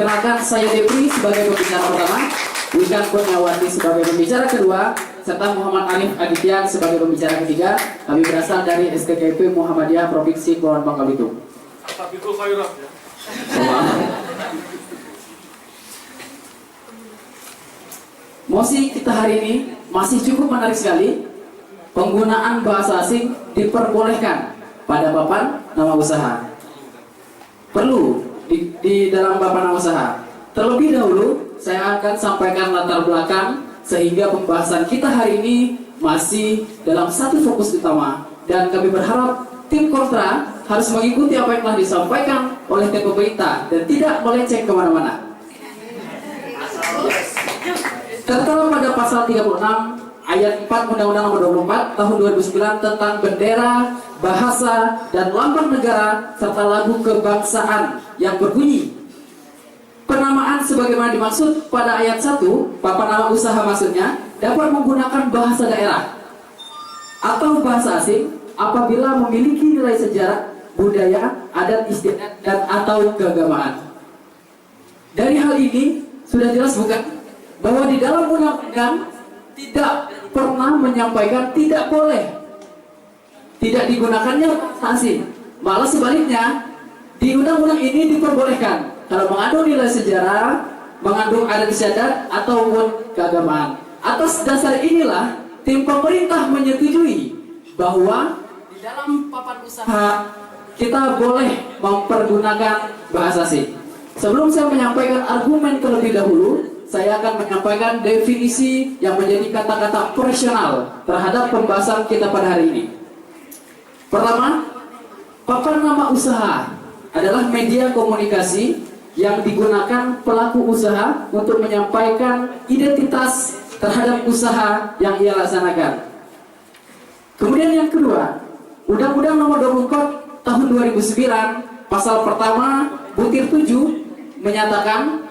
Perkenalkan, saya Depri sebagai pembicara pertama, Wikan Kurniawati sebagai pembicara kedua, serta Muhammad Arif Aditya sebagai pembicara ketiga. Kami berasal dari STKP Muhammadiyah Provinsi Kepulauan Bangka Belitung. Mosi kita hari ini masih cukup menarik sekali. Penggunaan bahasa asing diperbolehkan pada papan nama usaha. Perlu di dalam papan nama usaha. Terlebih dahulu, saya akan sampaikan latar belakang sehingga pembahasan kita hari ini masih dalam satu fokus utama. Dan kami berharap tim kontra harus mengikuti apa yang telah disampaikan oleh tim pemerintah dan tidak melenceng kemana-mana. Tertera pada pasal 36 ayat 4 Undang-Undang Nomor 24 Tahun 2009 tentang bendera, bahasa, dan lambang negara serta lagu kebangsaan yang berbunyi. Penamaan sebagaimana dimaksud pada ayat 1, papan nama usaha maksudnya dapat menggunakan bahasa daerah atau bahasa asing apabila memiliki nilai sejarah, budaya, adat istiadat, dan atau keagamaan. Dari hal ini sudah jelas bukan bahwa di dalam undang-undang tidak pernah menyampaikan tidak boleh tidak digunakannya bahasa asing. Malah sebaliknya, di undang-undang ini diperbolehkan kalau mengandung nilai sejarah, mengandung adat istiadat ataupun keagamaan. Atas dasar inilah tim pemerintah menyetujui bahwa di dalam papan usaha kita boleh mempergunakan bahasa asing. Sebelum saya menyampaikan argumen terlebih dahulu, saya akan menyampaikan definisi yang menjadi kata-kata operasional terhadap pembahasan kita pada hari ini. Pertama, papan nama usaha adalah media komunikasi yang digunakan pelaku usaha untuk menyampaikan identitas terhadap usaha yang ia laksanakan. Kemudian yang kedua, Undang-Undang Nomor 24 Tahun 2009 Pasal pertama butir 7 menyatakan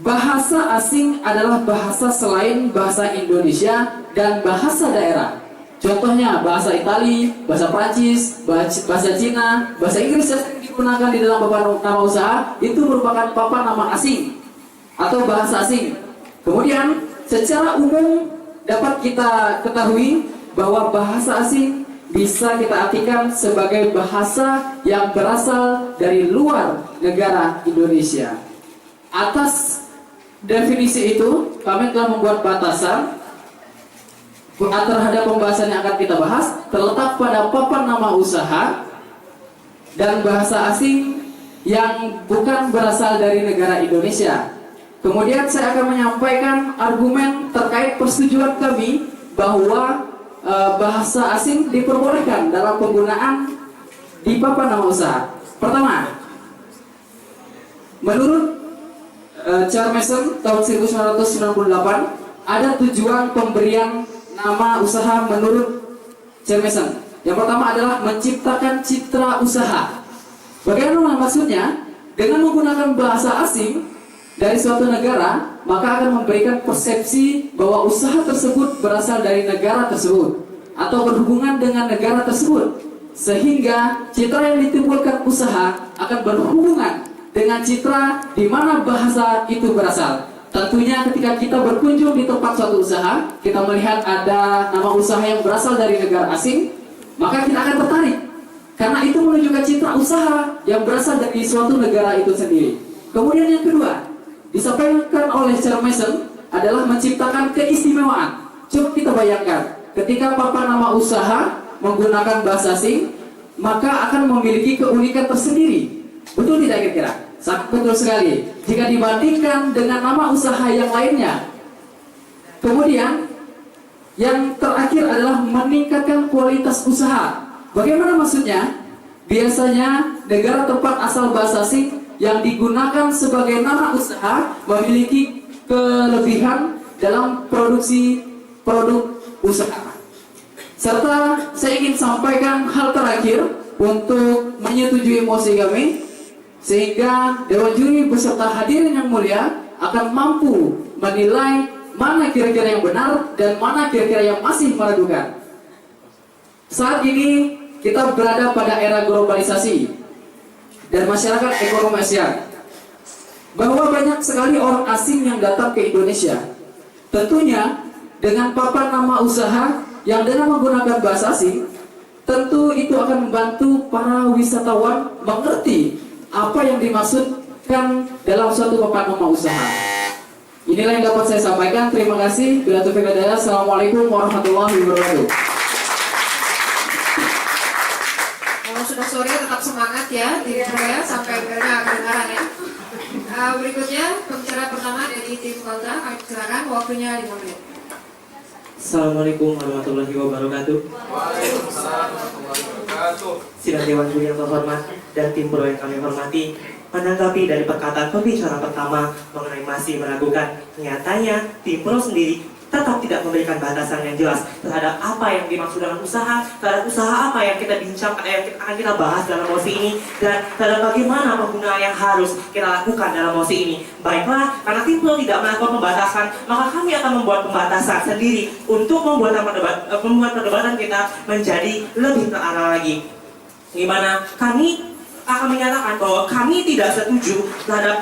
bahasa asing adalah bahasa selain bahasa Indonesia dan bahasa daerah. Contohnya bahasa Itali, bahasa Prancis, bahasa Cina, bahasa Inggris yang digunakan di dalam papan nama usaha itu merupakan papan nama asing atau bahasa asing. Kemudian secara umum dapat kita ketahui bahwa bahasa asing bisa kita artikan sebagai bahasa yang berasal dari luar negara Indonesia. Atas definisi itu, kami telah membuat batasan terhadap pembahasan yang akan kita bahas terletak pada papan nama usaha dan bahasa asing yang bukan berasal dari negara Indonesia. Kemudian saya akan menyampaikan argumen terkait persetujuan kami bahwa bahasa asing diperbolehkan dalam penggunaan di papan nama usaha. Pertama, menurut Charmason tahun 1998 ada tujuan pemberian nama usaha menurut Charmason. Yang pertama adalah menciptakan citra usaha. Bagaimana maksudnya? Dengan menggunakan bahasa asing dari suatu negara, maka akan memberikan persepsi bahwa usaha tersebut berasal dari negara tersebut atau berhubungan dengan negara tersebut, sehingga citra yang ditimbulkan usaha akan berhubungan dengan citra di mana bahasa itu berasal. Tentunya ketika kita berkunjung di tempat suatu usaha, kita melihat ada nama usaha yang berasal dari negara asing, maka kita akan tertarik karena itu menunjukkan citra usaha yang berasal dari suatu negara itu sendiri. Kemudian yang kedua, disampaikan oleh Charmason adalah menciptakan keistimewaan. Coba kita bayangkan, ketika papan nama usaha menggunakan bahasa asing, maka akan memiliki keunikan tersendiri. Betul tidak kira-kira? Sangat betul sekali jika dibandingkan dengan nama usaha yang lainnya. Kemudian yang terakhir adalah meningkatkan kualitas usaha. Bagaimana maksudnya? Biasanya negara tempat asal bahasa asing yang digunakan sebagai nama usaha memiliki kelebihan dalam produksi produk usaha. Serta saya ingin sampaikan hal terakhir untuk menyetujui mosi kami, sehingga Dewan Juri beserta hadirin yang mulia akan mampu menilai mana kira-kira yang benar dan mana kira-kira yang masih meragukan. Saat ini kita berada pada era globalisasi dan masyarakat ekonomi Asia. bahwa banyak sekali orang asing yang datang ke Indonesia. Tentunya dengan papan nama usaha yang dengan menggunakan bahasa asing, tentu itu akan membantu para wisatawan mengerti apa yang dimaksudkan dalam suatu papan nama usaha. Inilah yang dapat saya sampaikan. Terima kasih. Bila taufiq wal hidayah. Assalamualaikum warahmatullahi wabarakatuh. Kalau sudah sore tetap semangat ya, ya sampai benar kedengaran ya. Berikutnya pembicara pertama dari tim Kalta, kami silakan, waktunya 5 menit. Assalamualaikum warahmatullahi wabarakatuh. Waalaikumsalam warahmatullahi wabarakatuh. Sidang Dewan Juri yang terhormat dan tim pro yang kami hormati, menanggapi dari perkataan pembicara pertama mengenai masih meragukan, nyatanya tim pro sendiri tetap tidak memberikan batasan yang jelas terhadap apa yang dimaksud dengan usaha, terhadap usaha apa yang kita bincangkan, yang akan kita bahas dalam mosi ini, dan terhadap bagaimana penggunaan yang harus kita lakukan dalam mosi ini. Baiklah, karena tim pro tidak melakukan pembatasan, maka kami akan membuat pembatasan sendiri untuk membuat perdebatan kita menjadi lebih terarah lagi. Gimana? Kami akan menyatakan bahwa kami tidak setuju terhadap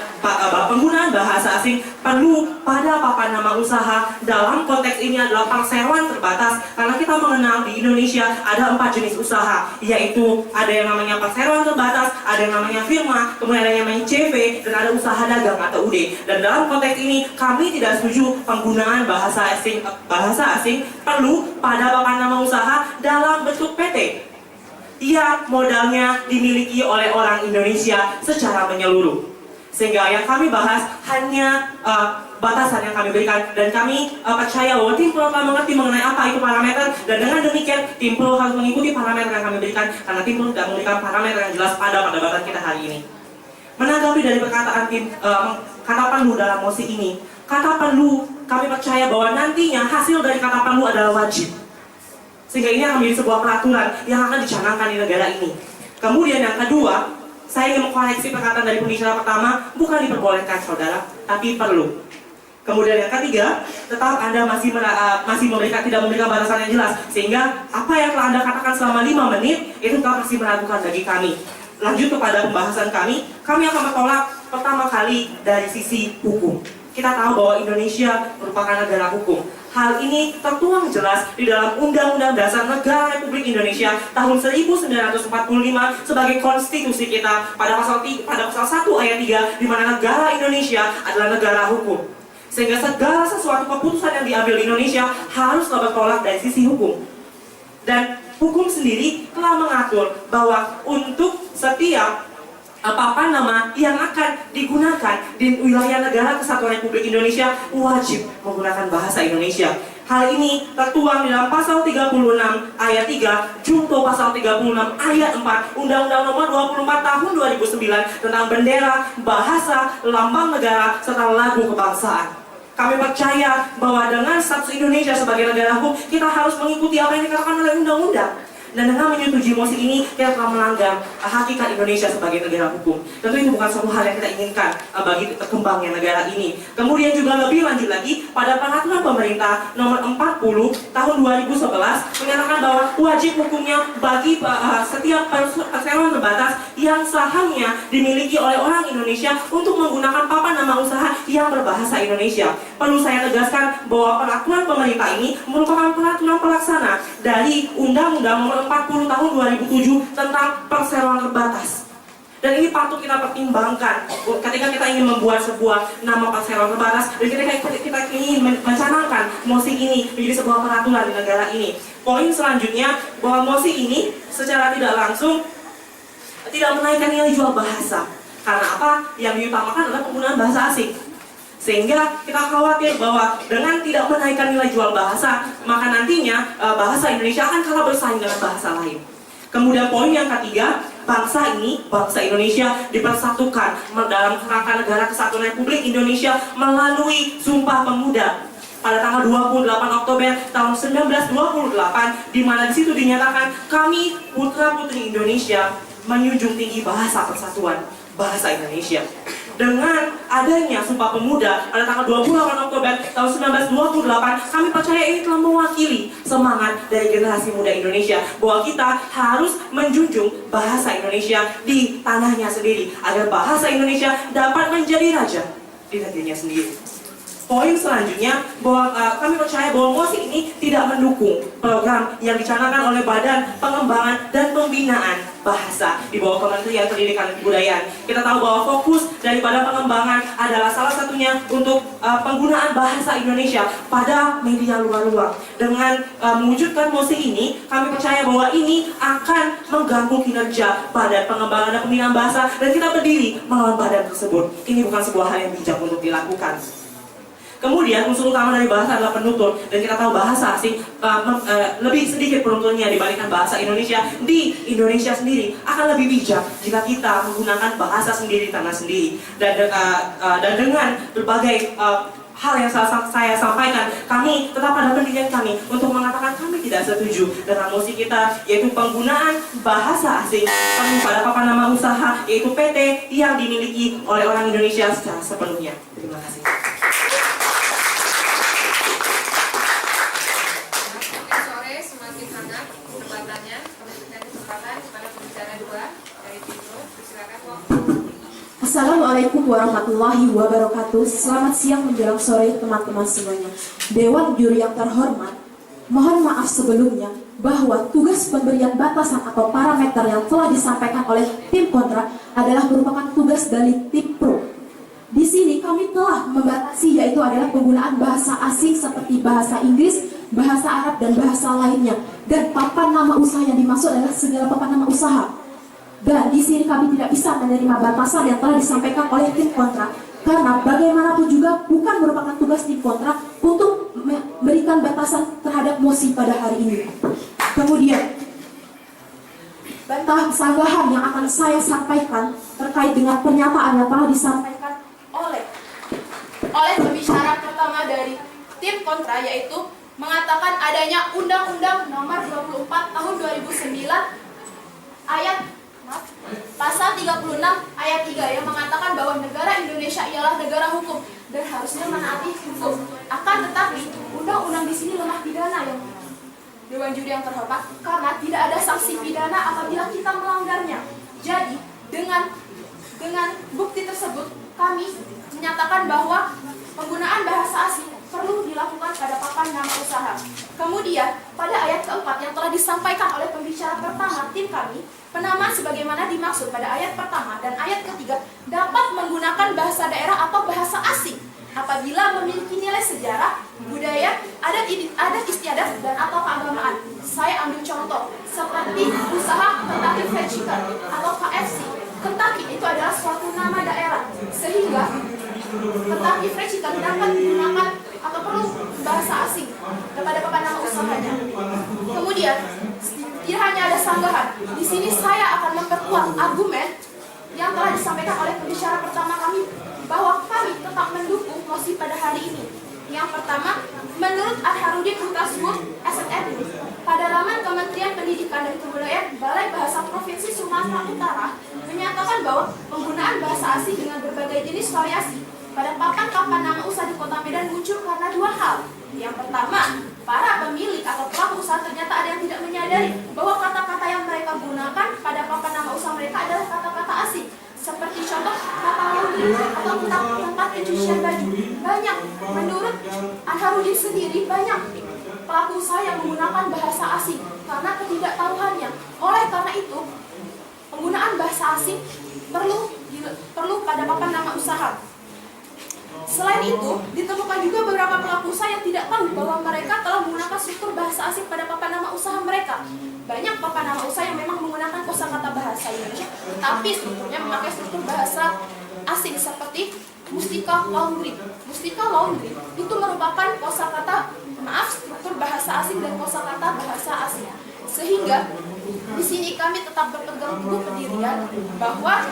penggunaan bahasa asing perlu pada papan nama usaha. Dalam konteks ini adalah perseroan terbatas, karena kita mengenal di Indonesia ada 4 jenis usaha, yaitu ada yang namanya perseroan terbatas, ada yang namanya firma, kemudian ada yang namanya CV, dan ada usaha dagang atau UD. Dan dalam konteks ini kami tidak setuju penggunaan bahasa asing perlu pada papan nama usaha dalam bentuk PT. Ia modalnya dimiliki oleh orang Indonesia secara menyeluruh. Sehingga yang kami bahas hanya batasan yang kami berikan, dan kami percaya bahwa tim pro telah mengerti mengenai apa itu parameter, dan dengan demikian tim pro harus mengikuti parameter yang kami berikan, karena tim pro tidak memberikan parameter yang jelas pada perdebatan kita hari ini. Menanggapi dari perkataan tim kata perlu dalam mosi ini, kata perlu kami percaya bahwa nantinya hasil dari kata perlu adalah wajib. Sehingga ini akan menjadi sebuah peraturan yang akan dicanangkan di negara ini. Kemudian yang kedua, saya ingin mengkoreksi perkataan dari pembicara pertama, bukan diperbolehkan saudara, tapi perlu. Kemudian yang ketiga, tetap Anda masih tidak memberikan batasan yang jelas, sehingga apa yang telah Anda katakan selama 5 menit itu tetap masih meragukan bagi kami. Lanjut kepada pembahasan kami akan menolak pertama kali dari sisi hukum. Kita tahu bahwa Indonesia merupakan negara hukum. Hal ini tertuang jelas di dalam Undang-Undang Dasar Negara Republik Indonesia tahun 1945 sebagai konstitusi kita pada pasal 1 ayat 3, di mana negara Indonesia adalah negara hukum. Sehingga segala sesuatu keputusan yang diambil di Indonesia haruslah bertolak dari sisi hukum. Dan hukum sendiri telah mengatur bahwa untuk setiap papan nama yang akan digunakan di wilayah negara kesatuan Republik Indonesia wajib menggunakan bahasa Indonesia. Hal ini tertuang di dalam pasal 36 ayat 3, junto pasal 36 ayat 4 Undang-Undang Nomor 24 Tahun 2009 tentang bendera, bahasa, lambang negara, serta lagu kebangsaan. Kami percaya bahwa dengan status Indonesia sebagai negara hukum, kita harus mengikuti apa yang dikatakan oleh undang-undang. Dan dengan menyetujui mosi ini, kita telah melanggar hakikat Indonesia sebagai negara hukum. Tentu itu bukan suatu hal yang kita inginkan bagi kembangnya negara ini. Kemudian juga lebih lanjut lagi, pada peraturan pemerintah nomor 40 tahun 2011 menyatakan bahwa wajib hukumnya bagi setiap perseroan terbatas yang sahamnya dimiliki oleh orang Indonesia untuk menggunakan papan nama usaha yang berbahasa Indonesia. Perlu saya tegaskan bahwa peraturan pemerintah ini merupakan peraturan pelaksana dari Undang-Undang Nomor 40 tahun 2007 tentang perseroan terbatas. Dan ini patut kita pertimbangkan ketika kita ingin membuat sebuah nama perseroan terbatas, dan ketika kita ingin mencanangkan mosi ini menjadi sebuah peraturan di negara ini. Poin selanjutnya, bahwa mosi ini secara tidak langsung tidak menaikkan nilai jual bahasa. Karena apa? Yang diutamakan adalah penggunaan bahasa asing. Sehingga kita khawatir bahwa dengan tidak menaikkan nilai jual bahasa, maka nantinya bahasa Indonesia akan kalah bersaing dengan bahasa lain. Kemudian poin yang ketiga, bangsa Indonesia dipersatukan dalam kerangka negara kesatuan Republik Indonesia melalui Sumpah Pemuda pada tanggal 28 Oktober tahun 1928, di mana di situ dinyatakan kami putra-putri Indonesia menjunjung tinggi bahasa persatuan, bahasa Indonesia. Dengan adanya Sumpah Pemuda pada tanggal 28 Oktober tahun 1928, kami percaya ini telah mewakili semangat dari generasi muda Indonesia bahwa kita harus menjunjung bahasa Indonesia di tanahnya sendiri agar bahasa Indonesia dapat menjadi raja di negerinya sendiri. Poin selanjutnya, bahwa kami percaya bahwa MOSI ini tidak mendukung program yang dicanangkan oleh Badan Pengembangan dan Pembinaan Bahasa di bawah Kementerian Pendidikan dan Kebudayaan. Kita tahu bahwa fokus daripada pengembangan adalah salah satunya untuk penggunaan bahasa Indonesia pada media luar-luar. Dengan mewujudkan MOSI ini, kami percaya bahwa ini akan mengganggu kinerja Badan Pengembangan dan Pembinaan Bahasa, dan kita berdiri melawan badan tersebut. Ini bukan sebuah hal yang bijak untuk dilakukan. Kemudian unsur utama dari bahasa adalah penutur, dan kita tahu bahasa asing lebih sedikit penunturnya dibandingkan bahasa Indonesia. Di Indonesia sendiri akan lebih bijak jika kita menggunakan bahasa sendiri di tanah sendiri. Dan dengan berbagai hal yang saya sampaikan, kami tetap pada pendirian kami untuk mengatakan kami tidak setuju dengan MOSI kita, yaitu penggunaan bahasa asing pada papan nama usaha, yaitu PT yang dimiliki oleh orang Indonesia secara sepenuhnya. Terima kasih. Semakin hangat perdebatannya. Kami berikan kesempatan kepada pembicara dua dari tim Pro. Silakan waktu. Assalamualaikum warahmatullahi wabarakatuh. Selamat siang menjelang sore teman-teman semuanya. Dewan juri yang terhormat, mohon maaf sebelumnya bahwa tugas pemberian batasan atau parameter yang telah disampaikan oleh tim kontra adalah merupakan tugas dari tim pro. Di sini kami telah membatasi, yaitu adalah penggunaan bahasa asing seperti bahasa Inggris, bahasa Arab, dan bahasa lainnya. Dan papan nama usaha yang dimaksud adalah segala papan nama usaha. Dan di sini kami tidak bisa menerima batasan yang telah disampaikan oleh tim kontra, karena bagaimanapun juga bukan merupakan tugas tim kontra untuk memberikan batasan terhadap MOSI pada hari ini. Kemudian, bantah sanggahan yang akan saya sampaikan terkait dengan pernyataan yang telah disampaikan oleh pembicara pertama dari tim kontra, yaitu mengatakan adanya Undang-Undang Nomor 24 Tahun 2009 Pasal 36 ayat 3 yang mengatakan bahwa negara Indonesia ialah negara hukum dan harusnya menaati hukum. Akan tetapi undang-undang di sini lemah pidana yang Dewan Juri yang terhormat, karena tidak ada sanksi pidana apabila kita melanggarnya. Jadi dengan bukti tersebut kami menyatakan bahwa penggunaan bahasa asing perlu dilakukan pada papan nama usaha. Kemudian pada ayat keempat yang telah disampaikan oleh pembicara pertama tim kami, penamaan sebagaimana dimaksud pada ayat pertama dan ayat ketiga dapat menggunakan bahasa daerah atau bahasa asing apabila memiliki nilai sejarah, budaya, adat istiadat, dan atau keagamaan. Saya ambil contoh seperti usaha Kentucky Fried Chicken atau KFC. Kentucky itu adalah suatu nama daerah, sehingga Kentucky Fried Chicken dapat digunakan atau perlu bahasa asing kepada papan nama usahanya. Kemudian, tidak hanya ada sanggahan. Di sini saya akan memperkuat argumen yang telah disampaikan oleh pembicara pertama kami, bahwa kami tetap mendukung MOSI pada hari ini. Yang pertama, menurut Adharudin Hutaswood, SNM, pada laman Kementerian Pendidikan dan Kebudayaan Balai Bahasa Provinsi Sumatera Utara menyatakan bahwa penggunaan bahasa asing dengan berbagai jenis variasi pada papan-papan nama usaha di Kota Medan muncul karena dua hal. Yang pertama, para pemilik atau pelaku usaha ternyata ada yang tidak menyadari bahwa kata-kata yang mereka gunakan pada papan nama usaha mereka adalah kata-kata asing. Seperti contoh kata laundry atau tempat pencucian baju. Banyak, menurut Adharudin sendiri, banyak pelaku usaha yang menggunakan bahasa asing karena ketidaktahuannya. Oleh karena itu, penggunaan bahasa asing perlu pada papan nama usaha. Selain itu, ditemukan juga beberapa pelaku usaha yang tidak tahu bahwa mereka telah menggunakan struktur bahasa asing pada papan nama usaha mereka. Banyak papan nama usaha yang memang menggunakan kosakata bahasa Indonesia, tetapi strukturnya memakai struktur bahasa asing seperti Mustika Laundry. Mustika Laundry itu merupakan struktur bahasa asing dan kosakata bahasa asing. Sehingga di sini kami tetap berpegang teguh pendirian bahwa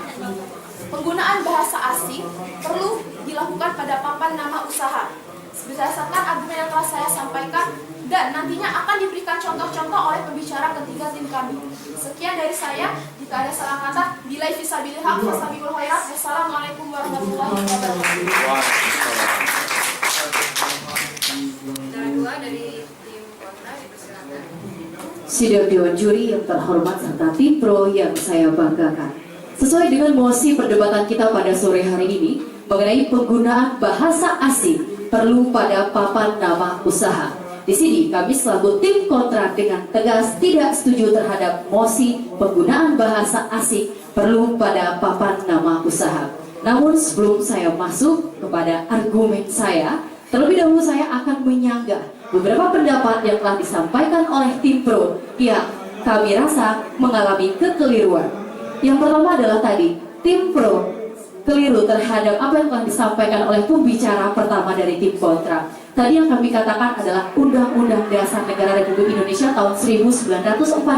penggunaan bahasa asing perlu dilakukan pada papan nama usaha berdasarkan argumen yang telah saya sampaikan, dan nantinya akan diberikan contoh-contoh oleh pembicara ketiga tim kami. Sekian dari saya. Jika ada salah kata, bilai fisabilillah wasabiul khairat. Wassalamualaikum warahmatullahi wabarakatuh. warahmatullahi wabarakatuh. Bicara dua dari tim kontra dipersilakan. Sidang Dewan Juri yang terhormat serta tim pro yang saya banggakan. Sesuai dengan mosi perdebatan kita pada sore hari ini mengenai penggunaan bahasa asing perlu pada papan nama usaha. Di sini kami selaku tim kontra dengan tegas tidak setuju terhadap mosi penggunaan bahasa asing perlu pada papan nama usaha. Namun sebelum saya masuk kepada argumen saya, terlebih dahulu saya akan menyanggah beberapa pendapat yang telah disampaikan oleh tim pro yang kami rasa mengalami kekeliruan. Yang pertama adalah tadi, tim pro keliru terhadap apa yang telah disampaikan oleh pembicara pertama dari tim kontra. Tadi yang kami katakan adalah Undang-Undang Dasar Negara Republik Indonesia tahun 1945,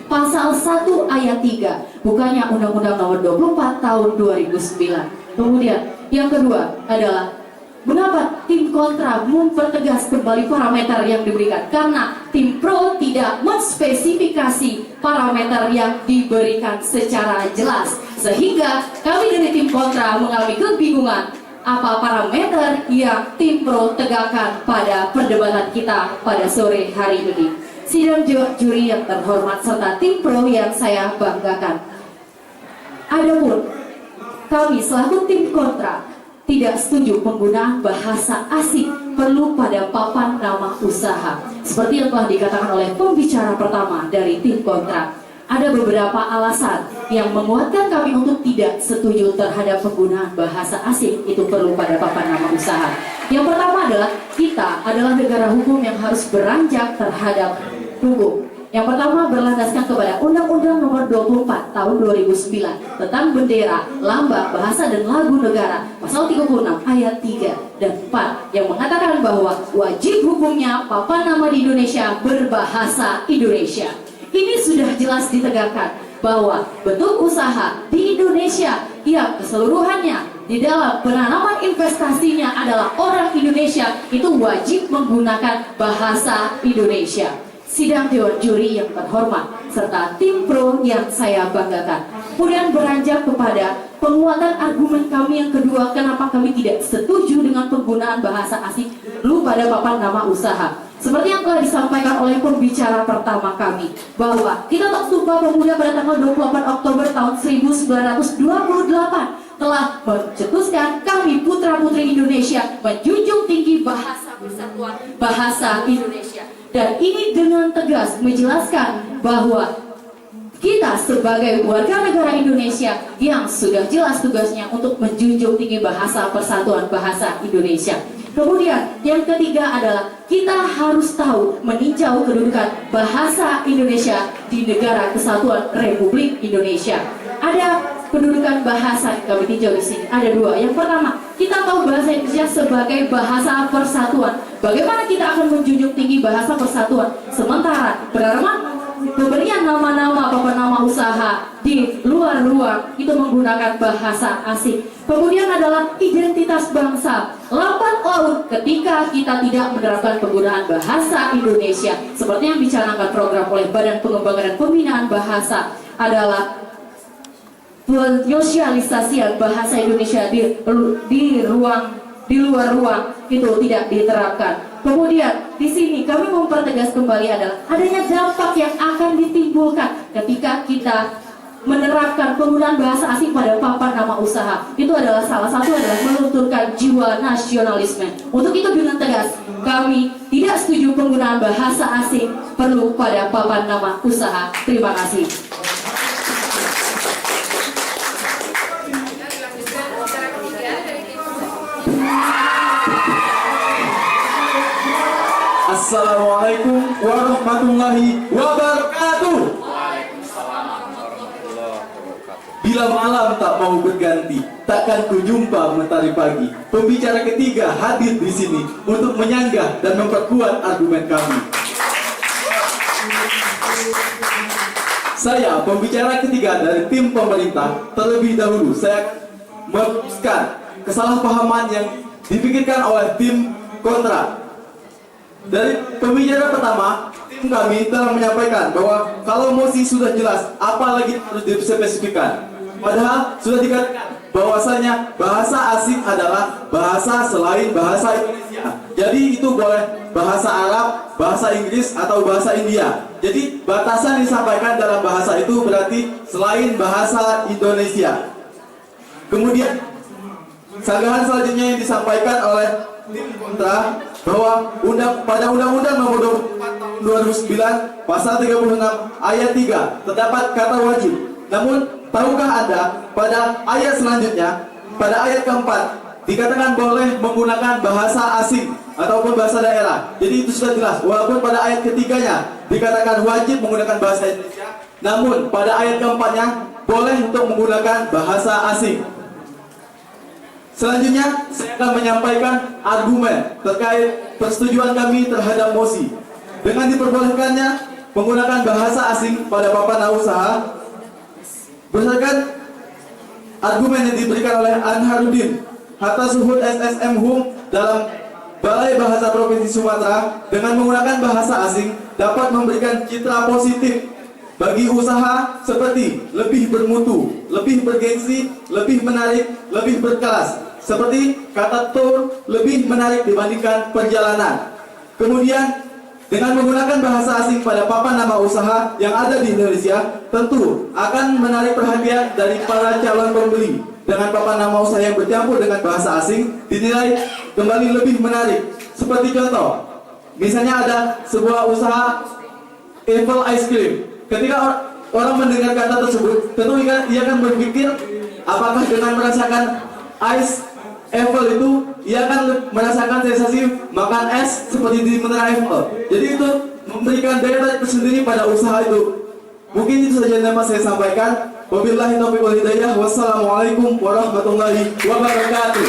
pasal 1 ayat 3, bukannya Undang-Undang nomor 24 tahun 2009. Kemudian, yang kedua adalah mengapa tim kontra mempertegas kembali parameter yang diberikan? Karena tim pro tidak menspesifikasi parameter yang diberikan secara jelas, sehingga kami dari tim kontra mengalami kebingungan apa parameter yang tim pro tegakkan pada perdebatan kita pada sore hari ini. Sidang juri yang terhormat serta tim pro yang saya banggakan. Adapun kami selaku tim kontra tidak setuju penggunaan bahasa asing perlu pada papan nama usaha. Seperti yang telah dikatakan oleh pembicara pertama dari tim kontra, ada beberapa alasan yang menguatkan kami untuk tidak setuju terhadap penggunaan bahasa asing itu perlu pada papan nama usaha. Yang pertama adalah kita adalah negara hukum yang harus beranjak terhadap hukum. Yang pertama berlandaskan kepada Undang-Undang nomor 24 tahun 2009 tentang bendera, lambang, bahasa dan lagu negara, pasal 36 ayat 3 dan 4 yang mengatakan bahwa wajib hukumnya papan nama di Indonesia berbahasa Indonesia. Ini sudah jelas ditegakkan bahwa bentuk usaha di Indonesia yang keseluruhannya di dalam penanaman investasinya adalah orang Indonesia itu wajib menggunakan bahasa Indonesia. Sidang Dewan Juri yang terhormat serta tim pro yang saya banggakan. Kemudian beranjak kepada penguatan argumen kami yang kedua, kenapa kami tidak setuju dengan penggunaan bahasa asing lu pada papan nama usaha. Seperti yang telah disampaikan oleh pembicara pertama kami, bahwa kita tak Sumpah Pemuda pada tanggal 24 Oktober tahun 1928 telah mencetuskan kami putra-putri Indonesia menjunjung tinggi bahasa persatuan, bahasa Indonesia. Dan ini dengan tegas menjelaskan bahwa kita sebagai warga negara Indonesia yang sudah jelas tugasnya untuk menjunjung tinggi bahasa persatuan, bahasa Indonesia. Kemudian yang ketiga adalah kita harus tahu meninjau kedudukan bahasa Indonesia di negara kesatuan Republik Indonesia. Ada kedudukan bahasa yang kami tinjau di sini. Ada dua. Yang pertama, kita tahu bahasa Indonesia sebagai bahasa persatuan. Bagaimana kita akan menjunjung tinggi bahasa persatuan? Sementara pemberian nama-nama papan nama usaha di luar ruang itu menggunakan bahasa asing. Kemudian adalah identitas bangsa, lambat laun ketika kita tidak menerapkan penggunaan bahasa Indonesia seperti yang dicanangkan program oleh Badan Pengembangan dan Pembinaan Bahasa adalah sosialisasi bahasa Indonesia di luar ruang itu tidak diterapkan. Kemudian di sini kami mempertegas kembali adalah adanya dampak yang akan ditimbulkan ketika kita menerapkan penggunaan bahasa asing pada papan nama usaha. Itu adalah salah satu adalah melunturkan jiwa nasionalisme. Untuk itu dengan tegas kami tidak setuju penggunaan bahasa asing perlu pada papan nama usaha. Terima kasih. Assalamualaikum warahmatullahi wabarakatuh. Bila malam tak mau berganti, takkan ku jumpa mentari pagi. Pembicara ketiga hadir di sini untuk menyanggah dan memperkuat argumen kami. Saya, pembicara ketiga dari tim pemerintah, terlebih dahulu saya meluruskan kesalahpahaman yang dipikirkan oleh tim kontra. Dari pembicara pertama, tim kami telah menyampaikan bahwa kalau mosi sudah jelas, apalagi harus dispesifikkan. Padahal sudah dikatakan bahwasanya bahasa asing adalah bahasa selain bahasa Indonesia. Jadi itu boleh bahasa Arab, bahasa Inggris, atau bahasa India. Jadi batasan disampaikan dalam bahasa itu berarti selain bahasa Indonesia. Kemudian sanggahan selanjutnya yang disampaikan oleh tim kontra bahwa pada Undang-Undang Nomor 24 Tahun 2009 Pasal 36 Ayat 3 terdapat kata wajib. Namun tahukah Anda pada ayat selanjutnya, pada ayat keempat dikatakan boleh menggunakan bahasa asing ataupun bahasa daerah. Jadi itu sudah jelas. Walaupun pada ayat ketiganya dikatakan wajib menggunakan bahasa Indonesia, namun pada ayat keempatnya boleh untuk menggunakan bahasa asing. Selanjutnya saya akan menyampaikan argumen terkait persetujuan kami terhadap mosi. Dengan diperbolehkannya menggunakan bahasa asing pada papan usaha, berdasarkan argumen yang diberikan oleh Anharuddin Hatta Suhud SSM Hum dalam Balai Bahasa Provinsi Sumatera, dengan menggunakan bahasa asing dapat memberikan citra positif bagi usaha seperti lebih bermutu, lebih bergengsi, lebih menarik, lebih berkelas. Seperti kata tour lebih menarik dibandingkan perjalanan. Kemudian dengan menggunakan bahasa asing pada papan nama usaha yang ada di Indonesia, tentu akan menarik perhatian dari para calon pembeli. Dengan papan nama usaha yang bercampur dengan bahasa asing dinilai kembali lebih menarik. Seperti contoh, misalnya ada sebuah usaha Eiffel Ice Cream. Ketika orang mendengar kata tersebut, tentu ia akan berpikir apakah dengan merasakan ice Eiffel itu ia akan merasakan sensasi makan es seperti di Menara Eiffel. Jadi itu memberikan daya tarik tersendiri pada usaha itu. Mungkin itu saja yang dapat saya sampaikan. Wabillahi taufiq wal hidayah. Wassalamualaikum warahmatullahi wabarakatuh.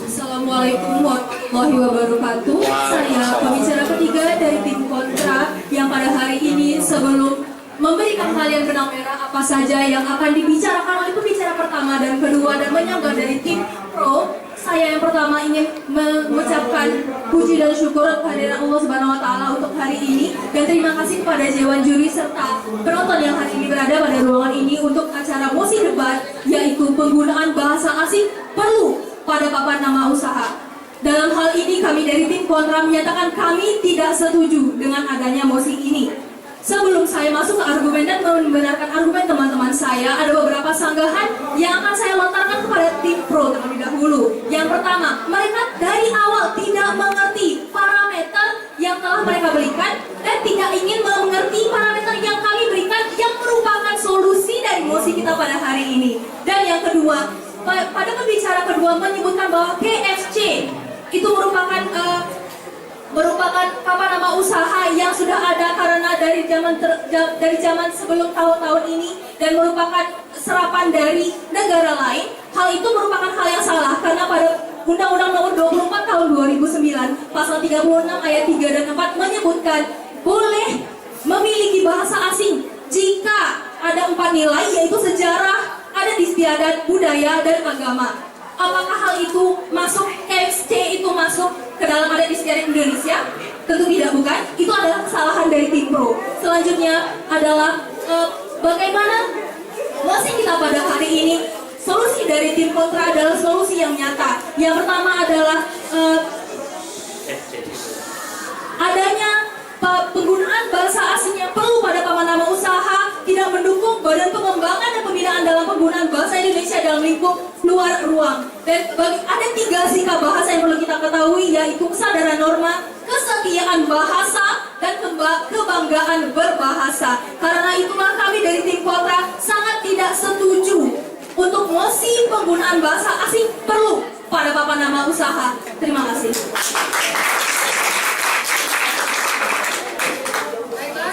Assalamualaikum warahmatullahi wabarakatuh. Saya pembicara ketiga dari tim kontra yang pada hari ini, sebelum memberikan kalian benang merah apa saja yang akan dibicarakan oleh pembicara pertama dan kedua dan menyangga dari tim pro, saya yang pertama ingin mengucapkan puji dan syukur kehadiran Allah Subhanahu wa taala untuk hari ini, dan terima kasih kepada Dewan Juri serta penonton yang hari ini berada pada ruangan ini untuk acara mosi debat, yaitu penggunaan bahasa asing perlu pada papan nama usaha. Dalam hal ini kami dari tim kontra menyatakan kami tidak setuju dengan adanya mosi ini. Sebelum saya masuk ke argumen dan membenarkan argumen teman-teman saya, ada beberapa sanggahan yang akan saya lontarkan kepada tim pro terlebih dahulu. Yang pertama, mereka dari awal tidak mengerti parameter yang telah mereka berikan dan tidak ingin mengerti parameter yang kami berikan yang merupakan solusi dari mosi kita pada hari ini. Dan yang kedua, pada pembicara kedua menyebutkan bahwa KFC itu merupakan papan nama usaha yang sudah ada karena dari zaman sebelum tahun-tahun ini dan merupakan serapan dari negara lain. Hal itu merupakan hal yang salah karena pada Undang-Undang Nomor 24 Tahun 2009 Pasal 36 Ayat 3 dan 4 menyebutkan boleh memiliki bahasa asing jika ada 4 nilai, yaitu sejarah, adat istiadat, budaya, dan agama. Apakah hal itu masuk, KFC itu masuk ke dalam adat istiadat Indonesia? Tentu tidak, bukan. Itu adalah kesalahan dari tim pro. Selanjutnya adalah bagaimana mosi kita pada hari ini. Solusi dari tim kontra adalah solusi yang nyata. Yang pertama adalah adanya penggunaan bahasa asing yang perlu pada papan nama usaha, tidak mendukung Badan Pengembangan dan Pembinaan dalam penggunaan bahasa Indonesia dalam lingkup luar ruang. Dan ada 3 sikap bahasa yang perlu kita ketahui, yaitu kesadaran norma, kesetiaan bahasa, dan kebanggaan berbahasa. Karena itulah kami dari tim kontra sangat tidak setuju untuk mosi penggunaan bahasa asing perlu pada papan nama usaha. Terima kasih.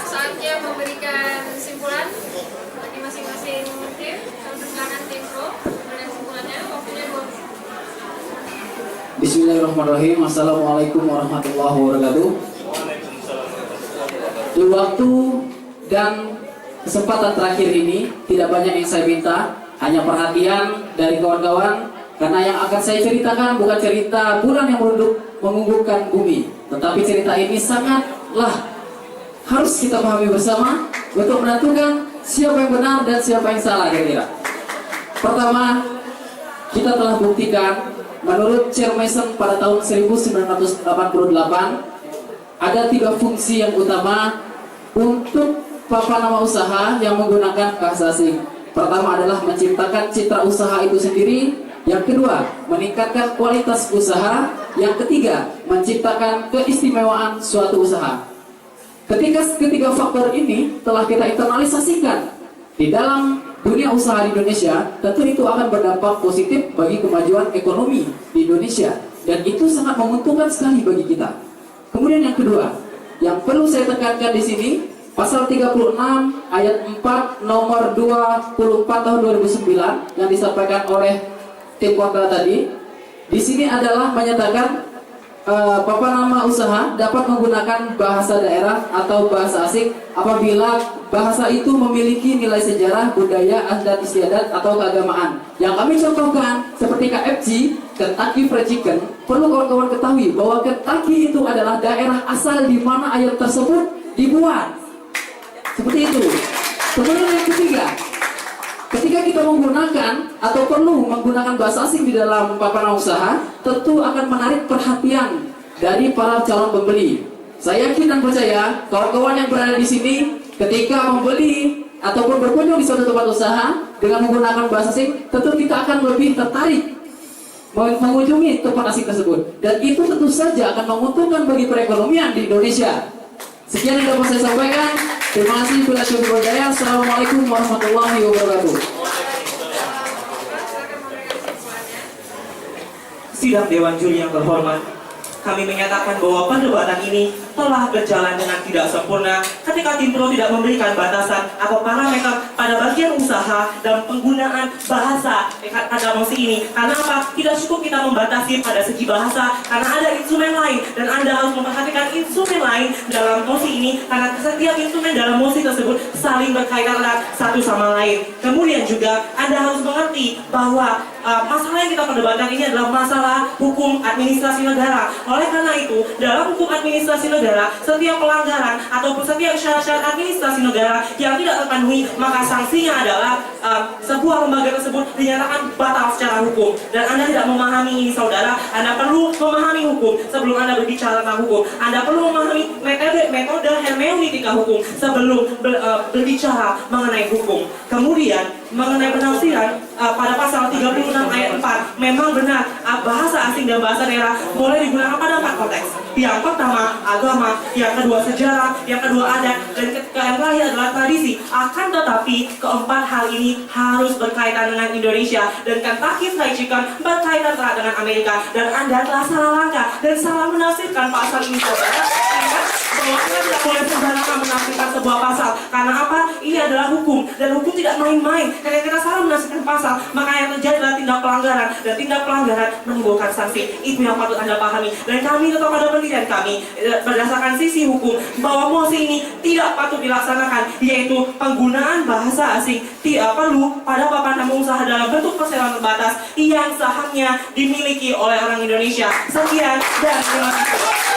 Saatnya memberikan kesimpulan bagi masing-masing tim. Kami persilakan tim pro memberikan kesimpulannya. Waktunya 2 menit. Bismillahirrahmanirrahim. Assalamualaikum warahmatullahi wabarakatuh. Di waktu dan kesempatan terakhir ini tidak banyak yang saya minta, hanya perhatian dari kawan-kawan, karena yang akan saya ceritakan bukan cerita bulan yang merunduk mengunggulkan bumi. Tetapi cerita ini sangatlah harus kita pahami bersama untuk menentukan siapa yang benar dan siapa yang salah kira-kira. Pertama, kita telah buktikan menurut Chair Mason pada tahun 1988 ada 3 fungsi yang utama untuk papan nama usaha yang menggunakan bahasa asing. Pertama adalah menciptakan citra usaha itu sendiri. Yang kedua, meningkatkan kualitas usaha. Yang ketiga, menciptakan keistimewaan suatu usaha. Ketika ketiga faktor ini telah kita internalisasikan di dalam dunia usaha di Indonesia, tentu itu akan berdampak positif bagi kemajuan ekonomi di Indonesia. Dan itu sangat menguntungkan sekali bagi kita. Kemudian yang kedua, yang perlu saya tekankan di sini, Pasal 36 ayat 4 nomor 24 tahun 2009 yang disampaikan oleh tim kontra tadi. Di sini adalah menyatakan papan nama usaha dapat menggunakan bahasa daerah atau bahasa asing apabila bahasa itu memiliki nilai sejarah, budaya, adat istiadat atau keagamaan. Yang kami contohkan seperti KFC, Kentucky Fried Chicken. Perlu kawan-kawan ketahui bahwa Kentucky itu adalah daerah asal di mana ayam tersebut dibuat. Seperti itu. Kemudian yang ketiga, ketika kita menggunakan atau perlu menggunakan bahasa asing di dalam papan usaha, tentu akan menarik perhatian dari para calon pembeli. Saya yakin dan percaya kawan-kawan yang berada di sini ketika membeli ataupun berkunjung di suatu tempat usaha dengan menggunakan bahasa asing, tentu kita akan lebih tertarik mengunjungi tempat asing tersebut. Dan itu tentu saja akan menguntungkan bagi perekonomian di Indonesia. Sekian yang dapat saya sampaikan. Terima kasih. Assalamualaikum warahmatullahi wabarakatuh. Sidang Dewan Juri yang terhormat, kami menyatakan bahwa perdebatan ini telah berjalan dengan tidak sempurna ketika tim pro tidak memberikan batasan atau parameter pada bagian usaha dan penggunaan bahasa pada mosi ini. Karena apa? Tidak cukup kita membatasi pada segi bahasa, karena ada instrumen lain dan Anda harus memperhatikan instrumen lain dalam mosi ini, karena setiap instrumen dalam mosi tersebut saling berkaitan erat satu sama lain. Kemudian juga Anda harus mengerti bahwa masalah yang kita perdebatkan ini adalah masalah hukum administrasi negara. Oleh karena itu, dalam hukum administrasi negara, setiap pelanggaran ataupun setiap syarat-syarat administrasi negara yang tidak terpenuhi, maka sanksinya adalah sebuah lembaga tersebut dinyatakan batal secara hukum. Dan Anda tidak memahami ini, saudara. Anda perlu memahami hukum sebelum Anda berbicara tentang hukum. Anda perlu memahami metode hermeneutika hukum sebelum berbicara mengenai hukum. Kemudian, mengenai penafsiran pada pasal 36 ayat 4, memang benar bahasa asing dan bahasa daerah boleh digunakan pada 4 konteks. Yang pertama agama, yang kedua sejarah, yang kedua adat, dan yang terakhir adalah tradisi. Akan tetapi keempat hal ini harus berkaitan dengan Indonesia, dan Kentucky Fried Chicken berkaitan erat dengan Amerika. Dan Anda telah salah langkah dan salah menafsirkan pasal ini, saudara. Bahwa Anda tidak boleh sembarangan menafsirkan sebuah pasal. Karena apa? Ini adalah hukum, dan hukum tidak main-main. Ketika kita salah menafsirkan pasal, maka yang terjadi adalah tindak pelanggaran, dan tindak pelanggaran menimbulkan sanksi. Itu yang patut Anda pahami. Dan kami tetap pada pendirian kami berdasarkan sisi hukum bahwa mosi ini tidak patut dilaksanakan, yaitu penggunaan bahasa asing tidak perlu pada papan nama usaha dalam bentuk perseroan terbatas yang sahamnya dimiliki oleh orang Indonesia. Sekian dan terima kasih.